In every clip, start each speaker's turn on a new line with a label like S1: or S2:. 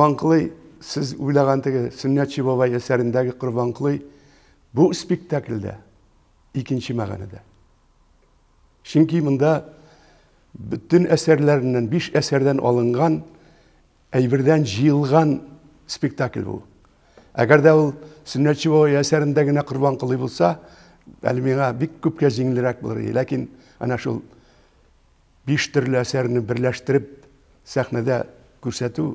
S1: Құрбанқұлы, сіз ойлағандығы Сүннетші бабай әсеріндегі Құрбанқұлы бұл спектакльде екінші мағанада. Çünkü мұнда bütün әсерлерінен, 5 әсерден алынған, әйбірден жиылған спектакль бұл. Әгер де ол Сүннетші бабай әсеріндегіне Құрбанқұлы болса, әлі меңа бик көпке жеңілірек болыр. Ләкин ана шул 5 түрлі әсеріні бірләштіріп сәхнәдә күрсәтү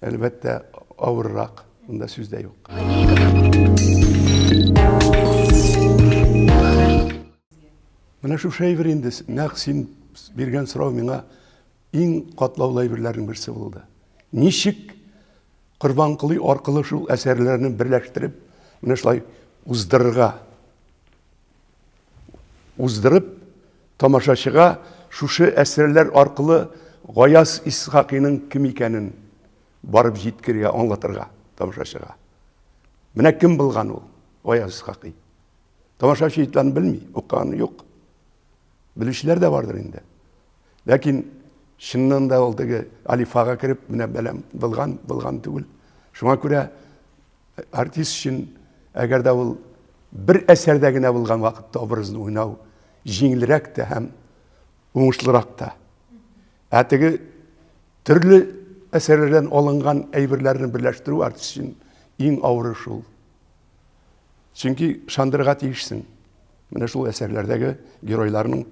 S1: әлбәттә авыррак. Монда сүз дә юк. Менә шу шәйбер инде, нәкъ син биргән сорау миңа иң катлаулы әйберләрнең берсе булды. Ничек Құрбанқұлы аркылы шул әсәрләрне берләштереп, менә шулай уздырып, тамашачыга шушы әсәрләр аркылы Гаяз Исхакыйның ким икәнен барып җиткергә, аңлатырга тамашачыга. Менә кем булган ул Гаяз Исхакый? Тамашачы итлән белми, укыганы юк. Белүчеләр дә бардыр инде. Ләкин шыннан да ул теге алифага кирип, менә беләм булган түгел. Шуңа күрә артист өчен әгәр дә ул бер әсәрдә генә булган вакытта образны уйнау җиңелрәк тә һәм уңышлырак та. Теге төрле әсәрләрдән алынган әйберләрне берләштерү артист өчен иң авыры шул. Чөнки шандырга тиешсең. Менә шул әсәрләрдәге геройларның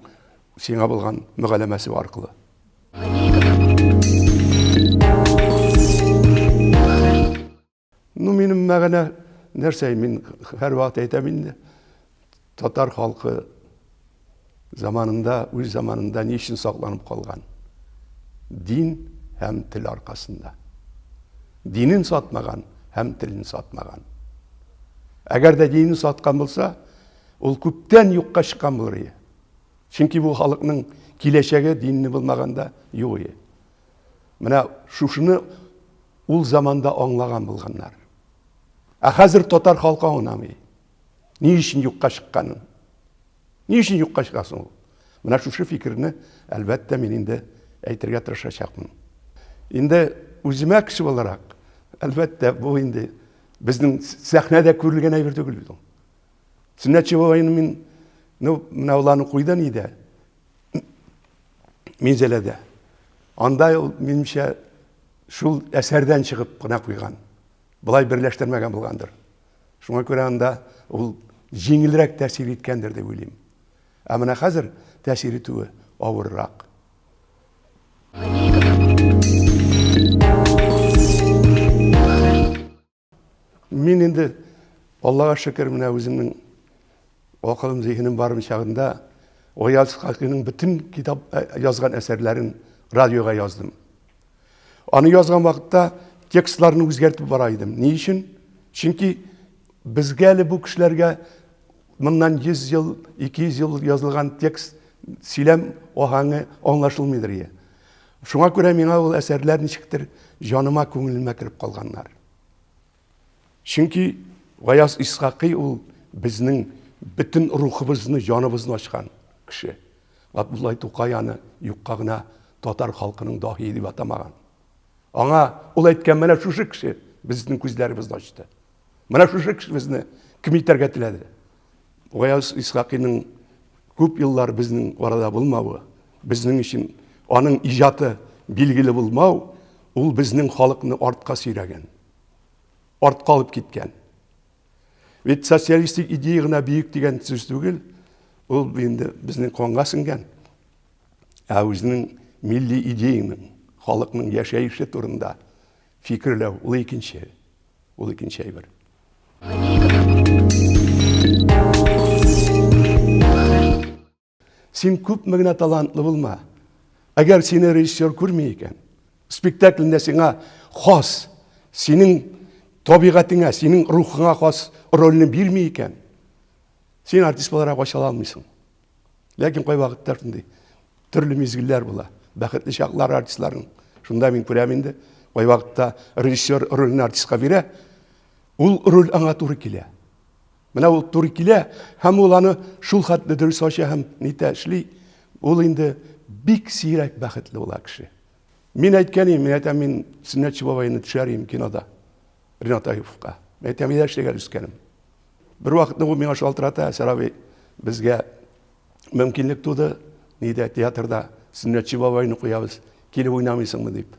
S1: сиңа булган мөгамәләсе аркылы. Минем мәгънә нәрсә? Мин һәр вакыт әйтәм инде. Татар халкы үз заманында ни өчен сакланып калган? Дин һәм тел аркасында. Динен сатмаган һәм телен сатмаган. Әгәр дә динен саткан булса, ул күптән юкка чыккан булыр. Чөнки бу халыкның киләчәге динне булмаганда юк. Менә шушыны ул заманда аңлаган булганнар. Хәзер татар халкы аңламый. Ни өчен юкка чыкканын? Ни өчен юкка чыгасың ул? Менә шушы фикерне әлбәттә мин инде әйтергә тырышачакмын. Инде үземә кеше буларак, әлбәттә бу инде безнең сәхнәдә күрелгән әйбер түгел бит. Сүннәтче бабайны мин менә уларны куйдан иде. Минзәләдә. Анда минемчә шул әсәрдән чыгып кына куйган. Булай берләштермәгән булгандыр. Шуңа күрә анда ул җиңелрәк тәэсир иткәндер дип уйлыйм. Менә хәзер тәэсир итүе авыррак. Мин инде Аллага шөкер менә үземнең акылым, зиһенем барым чагында Гаяз Исхакыйның бүтән китап язган әсәрләрен радиога яздым. Аны язган вакытта текстларны үзгәртеп бара идем. Ни өчен? Чөнки безгә әле бу кешеләргә моннан 100 ел, 200 ел язылган текст сөйләм ахаңы аңлашылмыйдыр. Шуңа күрә миңа ул әсәрләр ничектер җаныма, күңелемә кирип калганнар. Чөнки Гаяз Исхакый ул безнең бүтән рухыбызны, җаныбызны ачкан кеше. Абдулла Тукай аны юкка гына татар халкының даһи дип атамаган. Аңа ул әйткән менә шушы кеше безнең күзләребезне ачты. Менә шушы кеше безне ким итәргә теләде. Гаяз Исхакыйның күп еллар безнең арада булмавы, безнең өчен аның иҗаты билгеле булмау, ул безнең халыкны артка сөйрәгән. Артка алып киткән. Ведь социалистик идея гына бийек дигән сүз түгел, ул инде безнең канга сеңгән. Үзенең милли идеяның, халыкның яшәеше турында фикерләү ул икенче әйбер. Син күп мегенә талантлы булма. Әгәр сине режиссер күрми икән, спектакльдә сиңа хас, синең табигатыңа, синең рухыңа хас рольне бирми икән, син артист буларак ача алмыйсың. Ләкин кай вакытта шундый төрле мизгилләр була. Бәхетле чаклар артистларның. Шунда мин күрәм инде, кай вакытта режиссер рольне артистка бирә, ул роль аңа туры килә. Менә ул туры килә, һәм ул аны шул хәтле дөрес ача һәм нитә эшли, ул инде бик сирәк бәхетле була кеше. Мен айтам, мен Сүннәтче бабайны төшәрим кинода. Ринат Аюповка. Мен айтам, ештеңе үскәнем. Бір вакытны ул миңа шалтырата, Сарабай, безгә мөмкинлек туды, нидә театрда Сүннәтче бабайны куябыз, килеп уйнамыйсыңмы дип.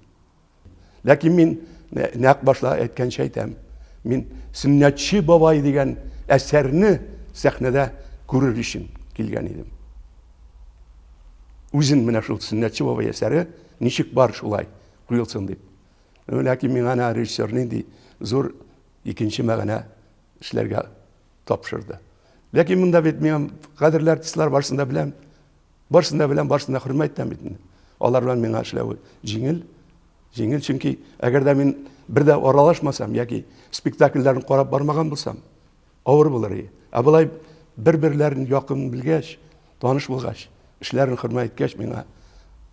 S1: Ләкин мин нәкъ башта әйткәнчә әйтәм, мин Сүннәтче бабай дигән әсәрне сәхнәдә күрер өчен килгән идем. Үзен менә шул Сүннәтче бабай әсәре ничек бар шулай куелсын дип. Ләкин миңа режиссер нинди зур икенче мәгънә эшләргә тапшырды. Ләкин монда бит мин кадерле артистлар барсында беләм, барсында хөрмәт итәм бит. Алар белән миңа эшләү җиңел, чөнки әгәр дә мин бер дә аралашмасам яки спектакльләрне карап бармаган булсам, авыр булыр иде. Ә булай бер-берләрен якын белгәч, таныш булгач, эшләрен хөрмәт иткәч, миңа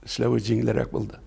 S1: эшләү җиңелрәк булды.